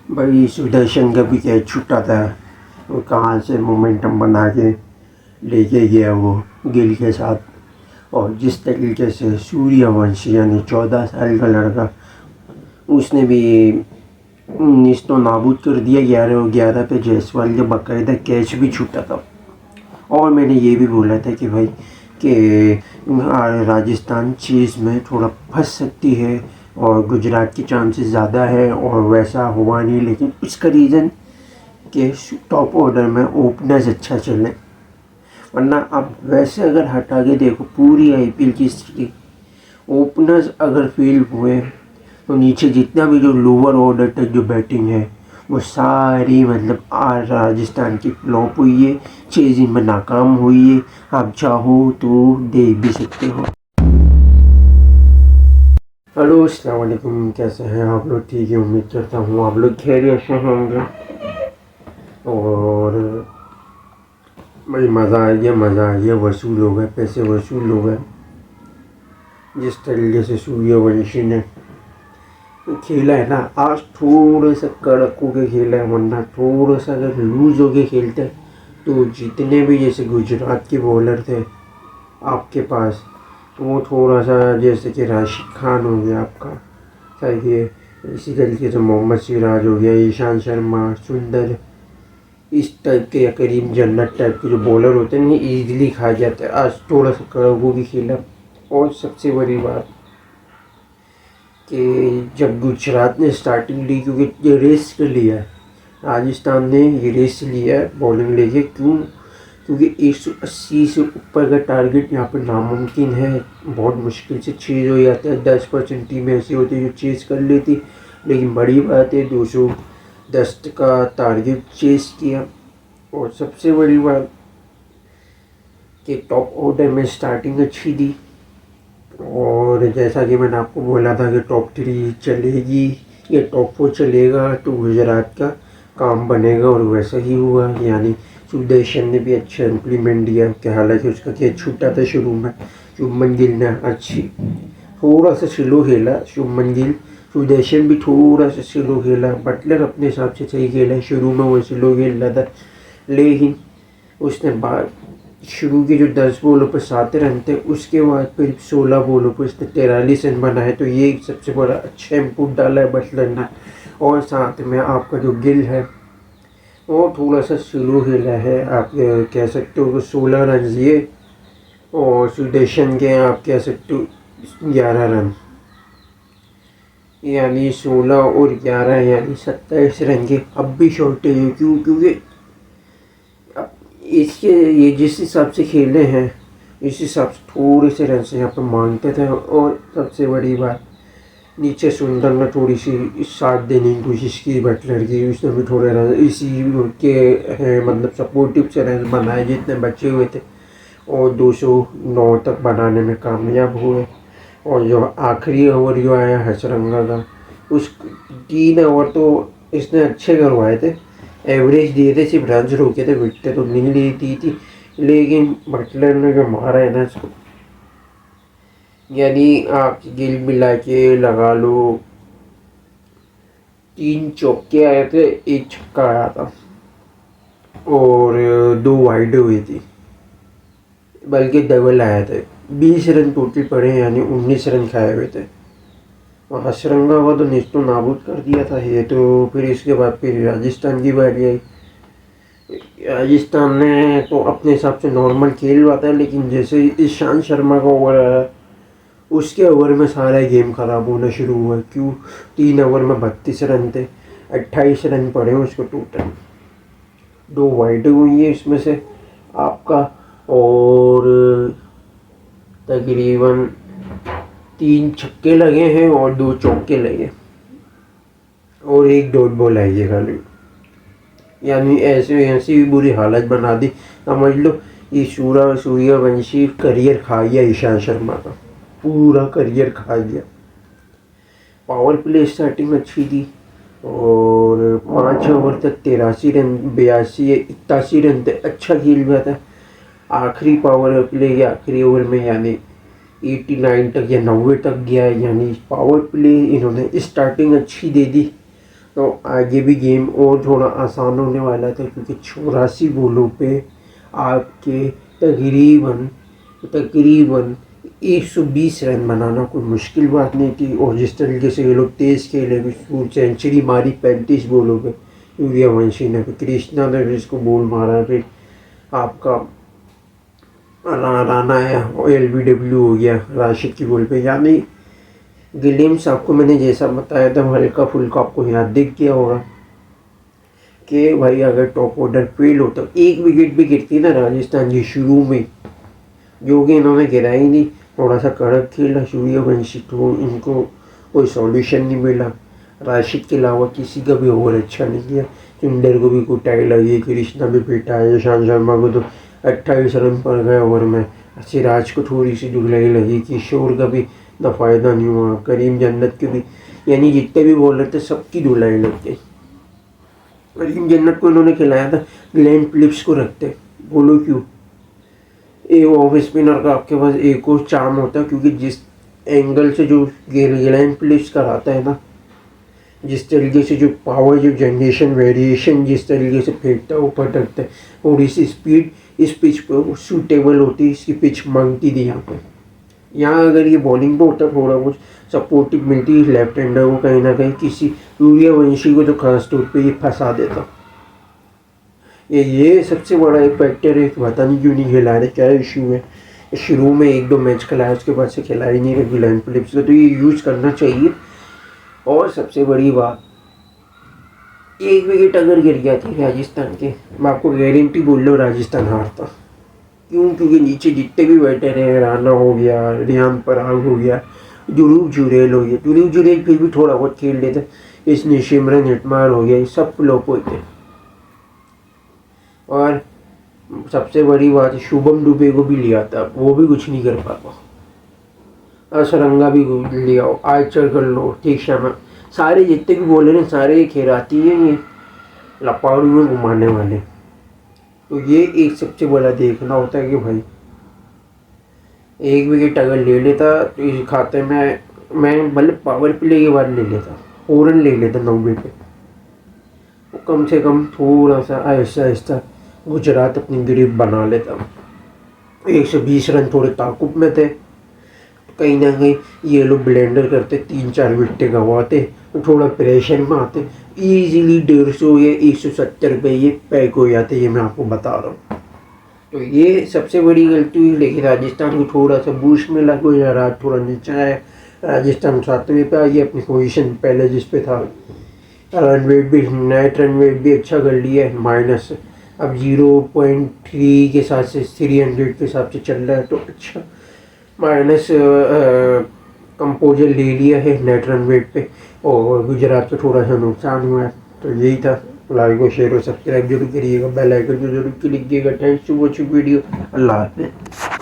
भाई सुदर्शन का भी कैच छूटा था। वो कहाँ से मोमेंटम बना के लेके गया वो गिल के साथ। और जिस तरीके से सूर्यवंशी यानी 14 साल का लड़का, उसने भी 19 तो नाबूद कर दिया। 11 पे जायसवाल का बाकायदा कैच भी छूटा था। और मैंने ये भी बोला था कि भाई कि राजस्थान चीज़ में थोड़ा फंस सकती है और गुजरात की चांसेस ज़्यादा है, और वैसा हुआ नहीं। लेकिन उसका रीज़न कि टॉप ऑर्डर में ओपनर्स अच्छा चले, वरना अब वैसे अगर हटा के देखो पूरी आईपीएल की स्थिति, ओपनर्स अगर फेल हुए तो नीचे जितना भी जो लोअर ऑर्डर तक जो बैटिंग है वो सारी मतलब आज राजस्थान की फ्लॉप हुई है, चेजिंग में नाकाम हुई है। आप चाहो तो देख भी सकते हो। हेलो अस्सलाम वालेकुम, कैसे हैं आप लोग? ठीक है, उम्मीद करता हूँ आप लोग खैरियत से होंगे। और भाई मज़ा आ गया, वसूल हो गए, पैसे वसूल हो गए। जिस तरीके से सूर्यवंशी ने खेला है ना, आज थोड़ा सा कड़क होके खेला है, वरना थोड़ा सा अगर लूज होके खेलते तो जितने भी जैसे गुजरात के बॉलर थे आपके पास, वो थोड़ा सा जैसे कि राशिद खान हो गया आपका, चाहिए इसी तरीके से मोहम्मद सिराज हो गया, ईशांत शर्मा, सुंदर, इस टाइप के या करीम जन्नत टाइप के जो बॉलर होते हैं ये ईजिली खा जाते हैं। आज थोड़ा सा कड़क होके खेला। और सबसे बड़ी बात कि जब गुजरात ने स्टार्टिंग ली, क्योंकि ये रिस्क लिया है, राजस्थान ने ये रिस्क लिया है बॉलिंग लेके। क्यों? क्योंकि 180 से ऊपर का टारगेट यहाँ पर नामुमकिन है, बहुत मुश्किल से चेज हो जाता है। 10% टीम ऐसी होती है जो चेज कर लेती, लेकिन बड़ी बात है 210 का टारगेट चेज किया। और सबसे बड़ी बात कि टॉप ऑर्डर में स्टार्टिंग अच्छी दी, और जैसा कि मैंने आपको बोला था कि टॉप 3 चलेगी या टॉप 4 चलेगा तो गुजरात का काम बनेगा, और वैसा ही हुआ। यानी सुदर्शन ने भी अच्छा इम्प्लीमेंट दिया कि हालांकि उसका कैच छूटा था शुरू में। शुभमन गिल ने अच्छी थोड़ा सा स्लो खेला, शुभमन गिल। सुदर्शन भी थोड़ा सा स्लो खेला, बटलर अपने हिसाब से सही खेला, शुरू में वो स्लो खेल रहा था, लेकिन उसने बाद शुरू के जो 10 बॉलों पर 7 रन थे, उसके बाद फिर 16 बॉलों पर उसने 43 रन बनाए। तो ये सबसे बड़ा अच्छा इनपुट डाला है बटलर ने। और साथ में आपका जो गिल है वो थोड़ा सा स्लो खेला है, आप कह सकते हो कि 16 रन दिए, और सुदर्शन के आप कह सकते हो 11 रन, यानी 16 और 11 यानी 27 रन के अब भी शॉर्टेज है। क्यों? क्योंकि इसके ये जिस हिसाब से खेले हैं इस हिसाब से थोड़े से रन से यहाँ पर मांगते थे। और सबसे बड़ी बात, नीचे सुंदर ने थोड़ी सी साथ देने की कोशिश की बटलर की, उसने भी थोड़े रन इसी के हैं मतलब सपोर्टिव से रन बनाए जितने बचे हुए थे, और 209 तक बनाने में कामयाब हुए। और जो आखिरी ओवर जो आया हसरंगा का, उस 3 ओवर तो इसने अच्छे करवाए थे, एवरेज दिए थे, सिर्फ रन रोके थे, विकेटें तो नहीं ली थी। लेकिन बटलर ने जो मारा है ना इसको, यानी आप गिल मिला के लगा लो 3 चौके आए थे, 1 छक्का आया था, और 2 वाइड हुई थी, बल्कि डबल आए थे। 20 रन टोटल पड़े, यानी 19 रन खाए हुए थे। और हसरंगा को तो निस्तो नाबूद कर दिया था ये तो। फिर इसके बाद फिर राजस्थान की बारी आई। राजस्थान ने तो अपने हिसाब से नॉर्मल खेल रहा था, लेकिन जैसे ईशांत शर्मा का ओवर आया उसके ओवर में सारा गेम ख़राब होना शुरू हुआ। क्यों? 3 ओवर में 32 रन थे, 28 रन पड़े उसको टोटल, 2 वाइड हुई है इसमें से आपका, और तकरीबन 3 छक्के लगे हैं और 2 चौके लगे, और 1 डॉट बॉल आई है खाली। यानी ऐसी बुरी हालत बना दी, समझ लो ये सूर्यवंशी करियर खा गया ईशांत शर्मा का, पूरा करियर खा गया। पावर प्ले स्टार्टिंग अच्छी थी, और 5 ओवर तक 83 रन, 82 81 रन तक अच्छा खेल रहा था। आखिरी पावर प्ले के आखिरी ओवर में यानी 89 तक या 90 तक गया, यानी पावर प्ले इन्होंने स्टार्टिंग अच्छी दे दी। तो आगे भी गेम और थोड़ा आसान होने वाला था, क्योंकि 84 बॉलों पे आपके तकरीबन तकरीबन 120 रन बनाना कोई मुश्किल बात नहीं थी। और जिस तरीके से ये लोग तेज़ खेले, सेंचुरी मारी 35 बॉलों पे सूर्यवंशी ने, फिर कृष्णा ने भी इसको बॉल मारा, फिर आपका राना है LBW हो गया राशिद की बॉल पे। यानी विलियम्स, आपको मैंने जैसा बताया था हल्का फुल्का आपको याद दिख गया होगा कि भाई अगर टॉप ऑर्डर फेल होता, एक विकेट भी गिरती ना राजस्थान की शुरू में, जो कि इन्होंने गिरा ही नहीं। थोड़ा सा कड़क खेला सूर्यवंशी, तो इनको कोई सॉल्यूशन नहीं मिला। राशिद के अलावा किसी का भी ओवर अच्छा नहीं किया। चुंडर को भी कुटाई लगी, कृष्णा भी पीटा है, ईशांत शर्मा को तो 28 रन पर गए ओवर में। सिराज को थोड़ी सी धुलाई लगी, किशोर का भी ना फायदा नहीं हुआ, करीम जन्नत के भी, यानी जितने भी बॉलर थे सबकी धुलाई लग गई। करीम जन्नत को इन्होंने खिलाया था, ग्लेन फिलिप्स को रखते, बोलो क्यों? एक ऑफ स्पिनर का आपके पास एक और चार्म होता है, क्योंकि जिस एंगल से जो ग्लेन फिलिप्स कराता है ना, जिस तरीके से जो पावर, जो जनरेशन वेरिएशन, जिस तरीके से फेंकता है ऊपर तकता है, और इसी स्पीड इस पिच पर सूटेबल होती है, इसकी पिच मांगती थी यहाँ पे। यहाँ अगर ये बॉलिंग पे होता, थोड़ा कुछ सपोर्टिव मिलती लेफ्ट हैंडर को, कहीं ना कहीं किसी सूर्यवंशी को तो खास तौर पे ये फंसा देता। ये सबसे बड़ा एक फैक्टर है, पता नहीं क्यों नहीं खिला रहे, क्या इशू है। शुरू में 1-2 मैच खिलाया, उसके बाद से खिला ही नहीं रहे ग्लेन फिलिप्स को, तो ये यूज़ करना चाहिए। और सबसे बड़ी बात, एक विकेट अगर गिर गया थी राजस्थान के, मैं आपको गारंटी बोल रहा हूँ राजस्थान हारता। क्यों? क्योंकि नीचे जितने भी बैठे रहे, राणा हो गया, रियान पराग हो गया, ध्रुव जुरेल हो गया, ध्रुव जुरेल फिर भी थोड़ा बहुत खेल लेते, इसने सिमरन हेटमायर हो गया, ये सब फ्लॉप होते। और सबसे बड़ी बात, शुभम दुबे को भी लिया था, वो भी कुछ नहीं कर पाता। असरंगा भी लिया, आर्चर कर लो, ठीक शर्मा, सारे जितने भी बॉलर हैं सारे खेराती हैं, ये लपाड़ू में घुमाने वाले। तो ये एक सबसे बड़ा देखना होता है कि भाई एक विकेट अगर ले लेता तो इस खाते में मैं मतलब पावर प्ले के बाद ले लेता, फ़ौरन ले लेता 90 पे। वो कम से कम थोड़ा सा आहिस्ता आहिस्ता गुजरात अपनी ग्रिप बना लेता। 120 रन थोड़े ताकुब में थे, कहीं ना कहीं ये लोग ब्लेंडर करते, 3-4 विकेटें गंवाते, थोड़ा प्रेशर में आते, इजीली 150 या 170 पे ये पैक हो जाते, ये मैं आपको बता रहा हूँ। तो ये सबसे बड़ी गलती हुई, लेकिन राजस्थान को थोड़ा सा बूस्ट मिला, गुजरात थोड़ा नीचे आया, राजस्थान 7वें पे आ गया अपनी पोजीशन पहले जिस पे था। रन वेट भी, नेट रन वेट भी अच्छा कर लिया है, माइनस अब 0.3 के साथ से 300 के हिसाब से चल रहा है, तो अच्छा माइनस कंपोजर ले लिया है नेट रन वेट पे। और गुजरात को थोड़ा सा नुकसान हुआ है। तो यही था, लाइक और शेयर और सब्सक्राइब जरूर करिएगा, बेल आइकन को जरूर क्लिक कीजिएगा। थैंक्स टू वॉचिंग वीडियो, अल्लाह हाफ़िज़।